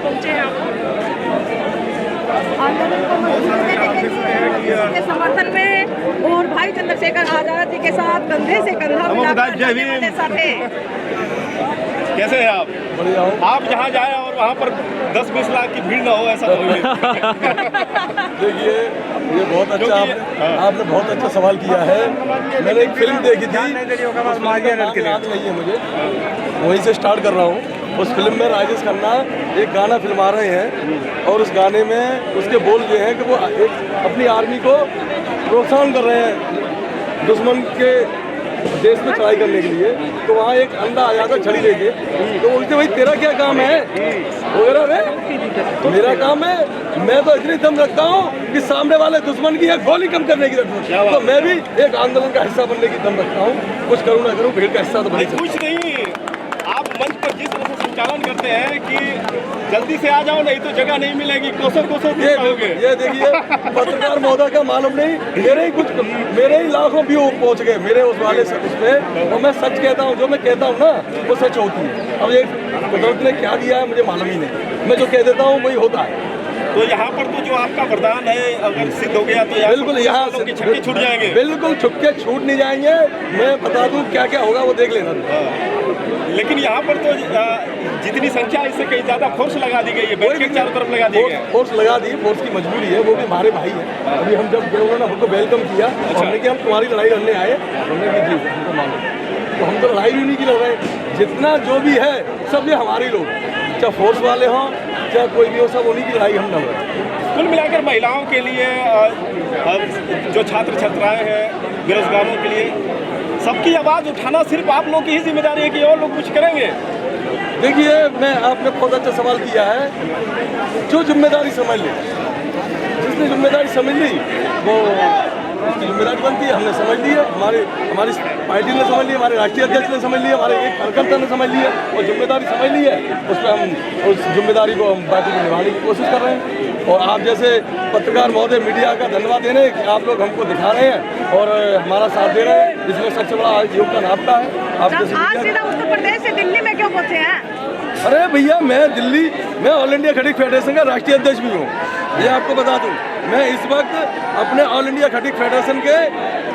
पहुंचे हैं आप? आंदोलन को मजबूत करने के लिए इसके समर्थन में और भाई चंद्रशेखर आजाद जी के साथ कंधे से कंधा मिलाकर चलने वाले साथे। कैसे हैं आप? बढ़िया हो। आप जहाँ जाए और वहाँ पर 10-20 लाख की भीड़ ना हो, ऐसा तो नहीं। देखिए ये बहुत अच्छा आपने बहुत अच्छा सवाल किया है। मैंने एक फिल्म देखी थी, याद नहीं है मुझे, वहीं से स्टार्ट कर रहा हूँ। उस फिल्म में राजेश खन्ना एक गाना फिल्मा रहे हैं और उस गाने में उसके बोल ये हैं कि वो एक अपनी आर्मी को प्रोत्साहन कर रहे हैं दुश्मन के देश में चढ़ाई करने के लिए। तो वहाँ एक अंधा आ जाता छड़ी लेके, तो बोलते भाई तेरा क्या काम है वगैरह। मेरा काम है, मैं तो इतनी दम रखता हूँ कि सामने वाले दुश्मन की एक गोली कम करने की जरूरत है। तो मैं भी एक आंदोलन का हिस्सा बनने की दम रखता हूँ। कुछ करूँ ना करूँ, भीड़ का हिस्सा तो बन सकता हूं। कुछ नहीं, आप मंच पर जिस तरह से संचालन करते हैं कि जल्दी से आ जाओ नहीं तो जगह नहीं मिलेगी, कोसों ये देखिए पत्रकार महोदय का मालूम नहीं, मेरे ही लाखों व्यू पहुंच गए मेरे उस वाले से उसमें। और मैं सच कहता हूँ, जो मैं कहता हूँ ना वो सच होती है। अब ये कुदरत ने क्या दिया है मुझे मालूम ही नहीं, मैं जो कह देता हूँ वही होता है। तो यहाँ पर तो जो आपका वरदान है अगर सिद्ध हो गया तो बिल्कुल यहाँ से छक्के छूट जाएंगे। बिल्कुल छक्के छूट नहीं जाएंगे। मैं बता दूँ क्या क्या होगा वो देख लेना। लेकिन यहाँ पर तो जितनी संख्या इससे कहीं ज्यादा फोर्स लगा दी गई है, बैरिकेड चारों तरफ लगा दी गई। फोर्स लगा दी, फोर्स की मजबूरी है, वो भी हमारे भाई है। अभी हम जब गए उन्होंने हमको वेलकम किया, हमने कि हम तुम्हारी लड़ाई लड़ने आए, हमने कि जी हमको मालूम। तो हम तो लड़ाई भी नहीं की लड़ रहे, जितना जो भी है सब ये हमारे लोग, चाहे फोर्स वाले हों चाहे कोई भी हो, सब उन्हीं की लड़ाई हम लड़ रहे हैं। कुल मिलाकर महिलाओं के लिए, जो छात्र छात्राएं हैं, बेरोजगारों के लिए, सबकी आवाज़ उठाना सिर्फ आप लोग की ही जिम्मेदारी है कि और लोग कुछ करेंगे? देखिए आपने बहुत अच्छा सवाल किया है। जो जिम्मेदारी समझ ले, जिसने जिम्मेदारी समझ ली वो उसकी जिम्मेदारी बनती है। हमने समझ ली है, हमारी पार्टी ने समझ ली, हमारे राष्ट्रीय अध्यक्ष ने समझ लिया, हमारे एक कार्यकर्ता ने समझ लिया और जिम्मेदारी समझ ली है। उस पर हम उस जिम्मेदारी को हम बाकी को निभाने की कोशिश कर रहे हैं। और आप जैसे पत्रकार महोदय मीडिया का धन्यवाद दे रहे हैं कि आप लोग हमको दिखा रहे हैं और हमारा साथ दे रहे हैं, इसमें सबसे बड़ा योगदान आपका है। आप आज सीधा उत्तर प्रदेश से दिल्ली में क्यों पहुंचे हैं? अरे भैया मैं ऑल इंडिया खटिक फेडरेशन का राष्ट्रीय अध्यक्ष भी हूँ, ये आपको बता दूँ। मैं इस वक्त अपने ऑल इंडिया खटिक फेडरेशन के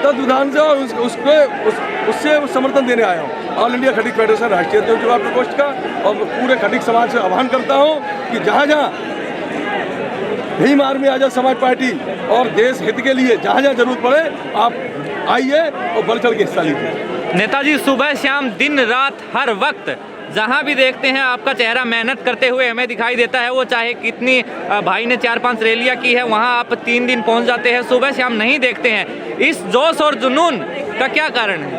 तत्वाधान से और उससे समर्थन देने आया हूँ। ऑल इंडिया खटिक फेडरेशन राष्ट्रीय अध्यक्ष हूँ आपके पोस्ट का, और पूरे खटिक समाज से आह्वान करता हूँ कि जहाँ जहाँ भीम आर्मी आजाद समाज पार्टी और देश हित के लिए जहाँ जहाँ जरूरत पड़े आप आइए और बढ़ चढ़ के हिस्सा लीजिए। नेताजी सुबह शाम दिन रात हर वक्त जहाँ भी देखते हैं आपका चेहरा मेहनत करते हुए हमें दिखाई देता है। वो चाहे कितनी भाई ने 4-5 रैलियाँ की है, वहाँ आप 3 दिन पहुँच जाते हैं, सुबह शाम नहीं देखते हैं। इस जोश और जुनून का क्या कारण है?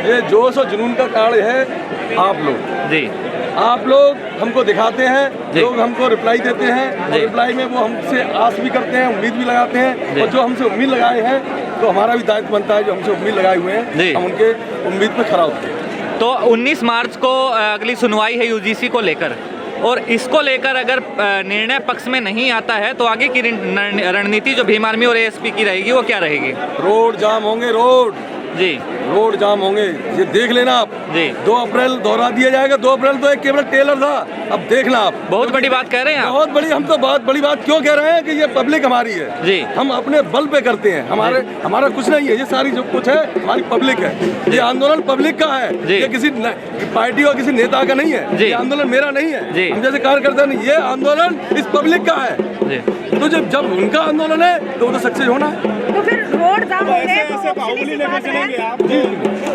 ये जोश और जुनून का कारण है आप लोग जी। आप लोग हमको दिखाते हैं, लोग हमको रिप्लाई देते हैं और रिप्लाई में वो हमसे आस भी करते हैं, उम्मीद भी लगाते हैं। और जो हमसे उम्मीद लगाए हैं तो हमारा भी दायित्व बनता है, जो हमसे उम्मीद लगाए हुए हैं हम उनके उम्मीद पे खरा उतरते हैं। तो 19 मार्च को अगली सुनवाई है यूजीसी को लेकर, और इसको लेकर अगर निर्णय पक्ष में नहीं आता है तो आगे की रणनीति जो भीम आर्मी और एएसपी की रहेगी वो क्या रहेगी? रोड जाम होंगे, रोड जाम होंगे, ये देख लेना आप जी। 2 अप्रैल दोहरा दिया जाएगा। 2 अप्रैल तो एक केवल टेलर था, अब देखना आप। बहुत बड़ी बात कह रहे हैं आप। बहुत बड़ी, हम तो बहुत बड़ी बात क्यों कह रहे हैं कि ये पब्लिक हमारी है जी। हम अपने बल पे करते हैं, हमारा कुछ नहीं है, ये सारी जो कुछ है हमारी पब्लिक है। ये आंदोलन पब्लिक का है, ये किसी पार्टी और किसी नेता का नहीं है। ये आंदोलन मेरा नहीं है, हम जैसे कार्यकर्ता नहीं, ये आंदोलन इस पब्लिक का है। तो जब उनका आंदोलन है तो वो तो सक्सेस होना है। तो फिर रोड जाम होंगे तो बाहुबली लेकर चलेंगे आप जी,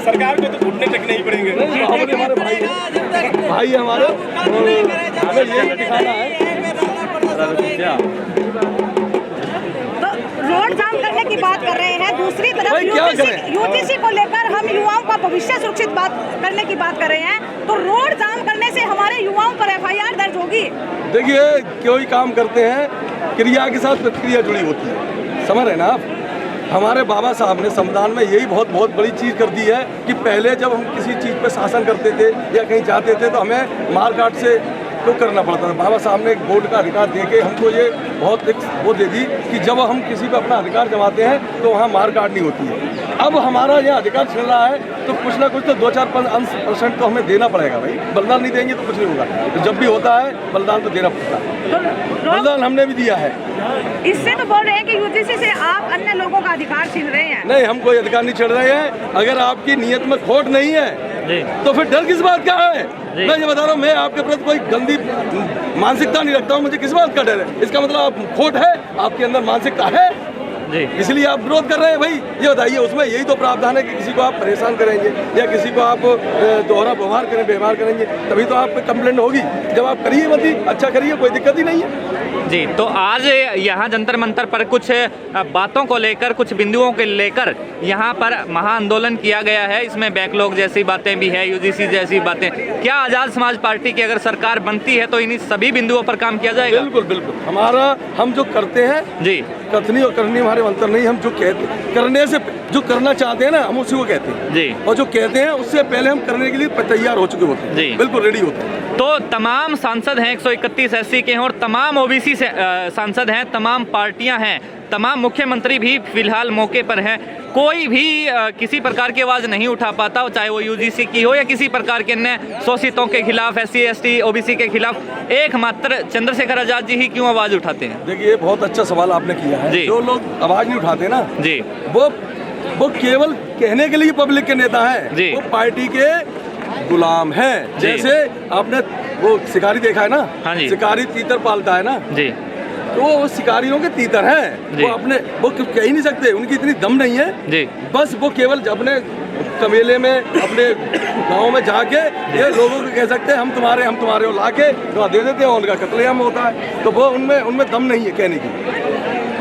सरकार को तो घुटने टेकने ही पड़ेंगे। बाहुबली हमारे भाई हमारे, हमें ये दिखाना है। तो रोड जाम करने की बात कर रहे हैं, दूसरी तरफ यूजीसी को लेकर हम युवाओं का भविष्य सुरक्षित करने की बात कर रहे हैं। तो रोड जाम करने से हमारे युवाओं पर FIR दर्ज होगी? देखिए कोई काम करते हैं क्रिया के साथ प्रतिक्रिया जुड़ी होती है, समझ रहे ना आप। हमारे बाबा साहब ने संविधान में यही बहुत बड़ी चीज़ कर दी है कि पहले जब हम किसी चीज़ पे शासन करते थे या कहीं जाते थे तो हमें मार काट से तो करना पड़ता था। बाबा साहब ने एक वोट का अधिकार देके हमको ये बहुत एक वो दे दी कि जब हम किसी पे अपना अधिकार जमाते हैं तो वहाँ मार काट नहीं होती है। अब हमारा यह अधिकार छिन रहा है तो कुछ ना कुछ तो 2-4% तो हमें देना पड़ेगा भाई। बलिदान नहीं देंगे तो कुछ नहीं होगा। तो जब भी होता है बलिदान तो देना पड़ता है। बलिदान हमने भी दिया है। इससे तो बोल रहे हैं कि यूजीसी से आप अन्य लोगों का अधिकार छीन रहे हैं। नहीं, हम कोई अधिकार नहीं छीन रहे हैं। अगर आपकी नीयत में खोट नहीं है तो फिर डर किस बात का है? मैं ये बता रहा हूँ, मैं आपके प्रति कोई गंदी मानसिकता नहीं रखता हूँ। मुझे किस बात का डर है? इसका मतलब आप खोट है, आपके अंदर मानसिकता है, इसलिए आप विरोध कर रहे हैं। भाई ये बताइए, उसमें यही तो प्रावधान है कि किसी को आप परेशान करेंगे या किसी को आप दोहरा व्यवहार करेंगे तभी तो आप पे कंप्लेंट होगी। जब आप करिए मत ही, अच्छा करिए, कोई दिक्कत ही नहीं है। जी, तो आज यहाँ जंतर मंतर पर कुछ बातों को लेकर, कुछ बिंदुओं को लेकर यहाँ पर महाआंदोलन किया गया है। इसमें बैकलॉग जैसी बातें भी है, यूजीसी जैसी बातें। क्या आज़ाद समाज पार्टी की अगर सरकार बनती है तो इन्हीं सभी बिंदुओं पर काम किया जाएगा? बिल्कुल बिल्कुल। हम जो करते हैं जी, कथनी और करनी हमारे अंतर नहीं। हम जो कहते करने से जो करना चाहते हैं ना, हम उसी को कहते हैं जी, और जो कहते हैं उससे पहले हम करने के लिए तैयार हो चुके होते हैं जी, बिल्कुल रेडी होते हैं। तो तमाम सांसद हैं, 131 SC के हैं और तमाम OBC से सांसद हैं, तमाम पार्टियां हैं, तमाम मुख्यमंत्री भी फिलहाल मौके पर हैं। कोई भी किसी प्रकार की आवाज़ नहीं उठा पाता, चाहे वो यूजीसी की हो या किसी प्रकार के अन्य शोषितों के खिलाफ, SC ST OBC के खिलाफ। एकमात्र चंद्रशेखर आज़ाद जी ही क्यों आवाज़ उठाते हैं? देखिए, बहुत अच्छा सवाल आपने किया है। जो लोग आवाज़ नहीं उठाते ना जी, वो केवल कहने के लिए पब्लिक के नेता हैं, वो पार्टी के गुलाम हैं। जैसे आपने वो शिकारी देखा है ना, हाँ जी, शिकारी तीतर पालता है ना जी, तो वो शिकारियों के तीतर हैं। वो कह ही नहीं सकते, उनकी इतनी दम नहीं है जी। बस वो केवल अपने कमेले में, अपने गांव में जाके ये लोगों को कह सकते हैं हम तुम्हारे हो, लाके तो दे देते हैं, उनका कत्लेआम होता है। तो वो उनमें दम नहीं है कहने की।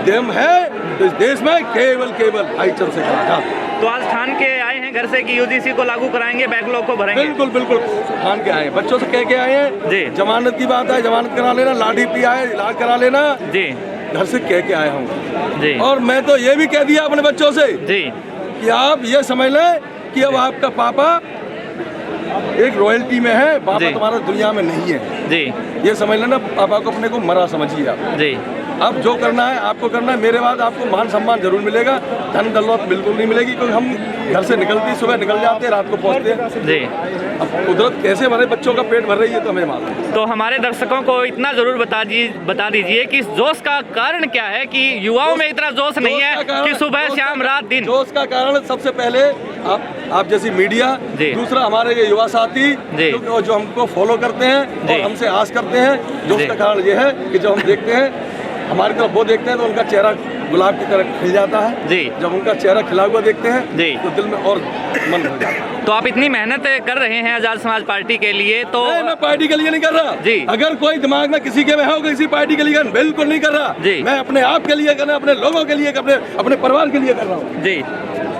दम है देश में केवल भाई चंद्रशेखर। तो आज ठान के आए हैं घर से कि यूजीसी को लागू कराएंगे, बैकलॉग को भरेंगे? बिल्कुल ठान के आए हैं, बच्चों से कह के आए हैं जी। जमानत की बात है, जमानत करा लेना, लाठी पिया है, इलाज करा लेना जी, घर से कह के आया हूँ जी। और मैं तो ये भी कह दिया अपने बच्चों से जी कि आप ये समझ लें कि अब आपका पापा एक रॉयल्टी में है, पापा तुम्हारा दुनिया में नहीं है जी। ये समझ लेना, पापा को अपने को मरा समझिए आप जी। अब जो करना है आपको करना है। मेरे बाद आपको मान सम्मान जरूर मिलेगा, धन दौलत बिल्कुल नहीं मिलेगी, क्योंकि हम घर से सुबह निकल जाते हैं, रात को पहुंचते हैं जी। अब कुदरत कैसे हमारे बच्चों का पेट भर रही है तो हमें मालूम है। तो हमारे दर्शकों को इतना जरूर बता दीजिए कि इस जोश का कारण क्या है, कि युवाओं में इतना जोश नहीं है कि सुबह शाम रात दिन? जोश का कारण सबसे पहले आप जैसी मीडिया, दूसरा हमारे ये युवा साथी जो हमको फॉलो करते हैं और हमसे आस करते हैं। जोश का कारण ये है कि जब हम देखते हैं, हमारी तरफ वो देखते हैं तो उनका चेहरा गुलाब की तरह खिल जाता है जी। जब उनका चेहरा खिला हुआ देखते हैं जी, तो दिल में और मन हो जाता है। तो आप इतनी मेहनत कर रहे हैं आज़ाद समाज पार्टी के लिए, तो मैं पार्टी के लिए नहीं कर रहा जी। अगर कोई दिमाग में किसी के में हो, किसी पार्टी के लिए बिल्कुल नहीं कर रहा जी। मैं अपने आप के लिए कर रहा हूँ, अपने लोगों के लिए, अपने परिवार के लिए कर रहा हूँ जी।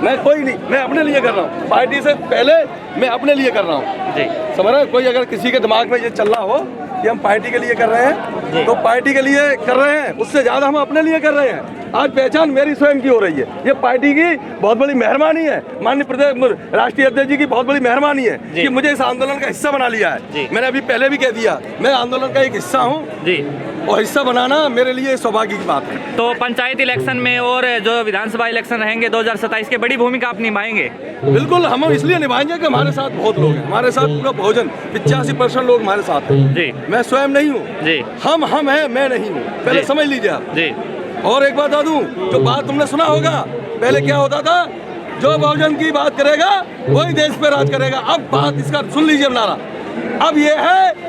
मैं कोई नहीं, मैं अपने लिए कर रहा हूँ। पार्टी से पहले मैं अपने लिए कर रहा हूँ जी। समझ रहे हैं? कोई अगर किसी के दिमाग में ये चल रहा हो कि हम पार्टी के लिए कर रहे हैं तो पार्टी के लिए कर रहे हैं, उससे ज्यादा हम अपने लिए कर रहे हैं। आज पहचान मेरी स्वयं की हो रही है, ये पार्टी की बहुत बड़ी मेहरबानी है, माननीय राष्ट्रीय अध्यक्ष जी की बहुत बड़ी मेहरबानी है कि मुझे इस आंदोलन का हिस्सा बना लिया है। मैंने अभी पहले भी कह दिया, मैं आंदोलन का एक हिस्सा हूँ जी, और हिस्सा बनाना मेरे लिए सौभाग्य की बात है। तो पंचायत इलेक्शन में और जो विधानसभा इलेक्शन रहेंगे 2027 के, बड़ी भूमिका आप निभाएंगे? बिल्कुल, हम इसलिए निभाएंगे कि हमारे साथ बहुत लोग हैं, हमारे साथ पूरा बहुजन 85% लोग हमारे साथ हैं जी। मैं स्वयं नहीं हूँ जी, हम हैं, मैं नहीं हूँ, पहले समझ लीजिए आप जी। और एक बात बता दूं, जो बात तुमने सुना होगा, पहले क्या होता था, जो बहुजन की बात करेगा वही देश पे राज करेगा। अब बात इसका सुन लीजिए नारा, अब ये है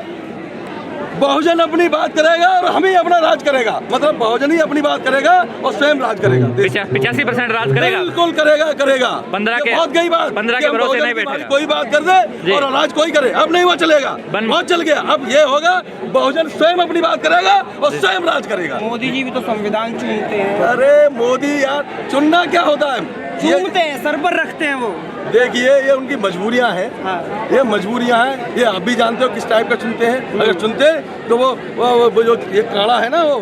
बहुजन अपनी बात करेगा और हम ही अपना राज करेगा। मतलब बहुजन ही अपनी बात करेगा और स्वयं राज करेगा। 85% राज करेगा, बिल्कुल करेगा। 15 के बहुत गई बात, 15 के भरोसे नहीं बैठेगा, कोई बात कर दे और राज कोई करे। अब नहीं वो चलेगा, बहुत चल गया। अब ये होगा, बहुजन स्वयं अपनी बात करेगा और स्वयं राज करेगा। मोदी जी भी तो संविधान चुनते हैं। अरे मोदी यार, चुनना क्या होता है, चुनते हैं, सर पर रखते हैं वो। देखिए, ये उनकी मजबूरियां हैं हाँ। ये मजबूरियां हैं, ये आप भी जानते हो किस टाइप का चुनते हैं। अगर चुनते तो वो जो ये काढ़ा है ना, वो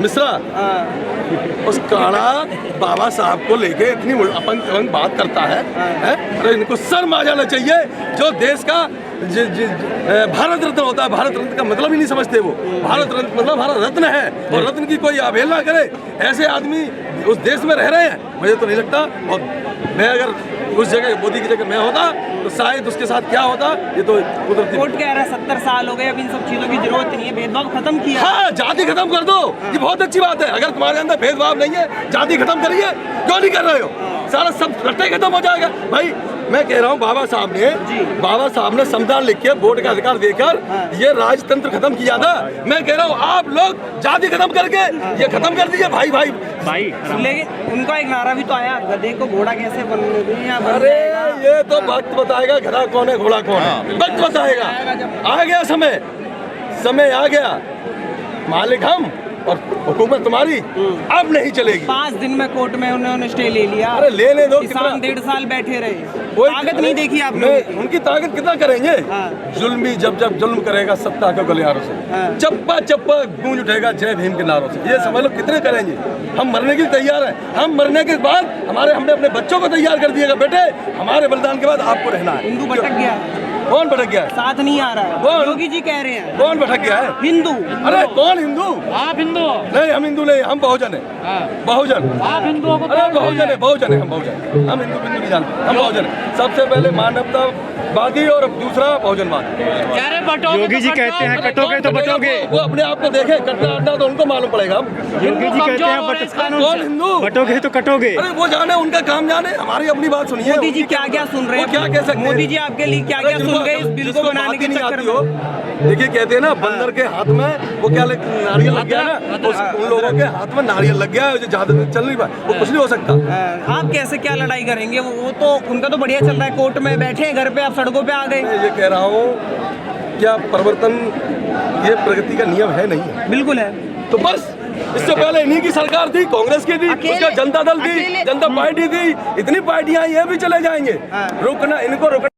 मिश्रा हाँ। उस काढ़ा बाबा साहब को लेके इतनी अपन बात करता है, अरे इनको शर्म आ जाना चाहिए। जो देश का भारत रत्न होता है, भारत रत्न का मतलब ही नहीं समझते वो। भारत रत्न मतलब भारत रत्न है, और रत्न की कोई अवहेलना करे, ऐसे आदमी उस देश में रह रहे हैं, मुझे तो नहीं लगता। और मैं अगर उस जगह मोदी की जगह मैं होता तो शायद उसके साथ क्या होता ये तो कुदरती। कोर्ट कह रहा है 70 साल हो गए, अब इन सब चीजों की जरूरत नहीं है, भेदभाव खत्म किया। हाँ, जाति खत्म कर दो, ये बहुत अच्छी बात है। अगर तुम्हारे अंदर भेदभाव नहीं है, जाति खत्म करिए, क्यों नहीं कर रहे हो? सारा सब रट्टे खत्म हो जाएगा भाई। मैं कह रहा हूँ बाबा साहब ने संविधान लिख के वोट का अधिकार देकर ये राजतंत्र खत्म किया था। मैं कह रहा हूँ आप लोग जाति खत्म करके ये खत्म कर दीजिए भाई भाई भाई। लेकिन उनका एक नारा भी तो आया, गधे को घोड़ा कैसे बनने दें या बन अरे जाएगा। ये तो वक्त बताएगा गधा कौन है घोड़ा कौन है, वक्त बताएगा। आ गया समय आ गया, मालिक हम और हुकूमत तुम्हारी अब नहीं चलेगी। 5 दिन में कोर्ट में उन्होंने स्टे ले लिया। अरे लेने दो, किसान 1.5 साल बैठे रहे, कोई ताकत नहीं देखी आपने। उनकी ताकत कितना करेंगे? हाँ। जुल्मी जब जुल्म करेगा सत्ता के गलियारों से, हाँ। चप्पा चप्पा गूंज उठेगा जय भीम के नारों से। ये समझ लो कितने करेंगे। हम मरने के लिए तैयार हैं, हम मरने के बाद हमने अपने बच्चों को तैयार कर दिएगा, बेटे हमारे बलिदान के बाद आपको रहना है। हिंदू भटक गया, कौन भटक गया है? साथ नहीं आ रहा है। कौन? योगी जी कह रहे हैं कौन भटक गया है? हिंदू। अरे कौन हिंदू? आप हिंदू हो? नहीं, हम हिंदू नहीं, हम बहुजन है। बहुजन। आप हिंदुओं को अरे बहुजन है, बहुजन है, हम बहुजन। हम हिंदू बिंदु नहीं जानते, हम बहुजन है। सबसे पहले मानवतावादी और दूसरा बहुजनवादी। योगी जी कहते हैं कटोगे तो बटोगे। वो अपने आप को देखे, कटना अड्डा तो उनको मालूम पड़ेगा। योगी जी कहते हैं कौन हिंदू? बटोगे तो कटोगे। अरे वो जाने, उनका काम जाने, हमारी अपनी बात सुनिए। मोदी जी क्या क्या सुन रहे वो क्या कह हैं? सकते हैं? मोदी जी आपके लिए क्या क्या सुन रहे हैं इस बिल को बनाने के चक्कर में? देखिए कहते हैं ना बंदर के हाथ में वो क्या नारियल लग गया ना, उन लोगों के हाथ में नारियल लग गया है, जो ज्यादा चल नहीं पाए, वो कुछ नहीं हो सकता। आप कैसे क्या लड़ाई करेंगे? वो तो उनका तो बढ़िया चल रहा है, कोर्ट में बैठे हैं, घर पे आप सड़कों पे आ गए। मैं ये कह रहा हूँ क्या परिवर्तन ये प्रगति का नियम है? नहीं है। बिल्कुल है। तो बस इससे पहले इन्हीं की सरकार थी, कांग्रेस की थी, उसका जनता दल थी, जनता पार्टी थी, इतनी पार्टियां ये भी चले जाएंगे। रुकना, इनको रुकना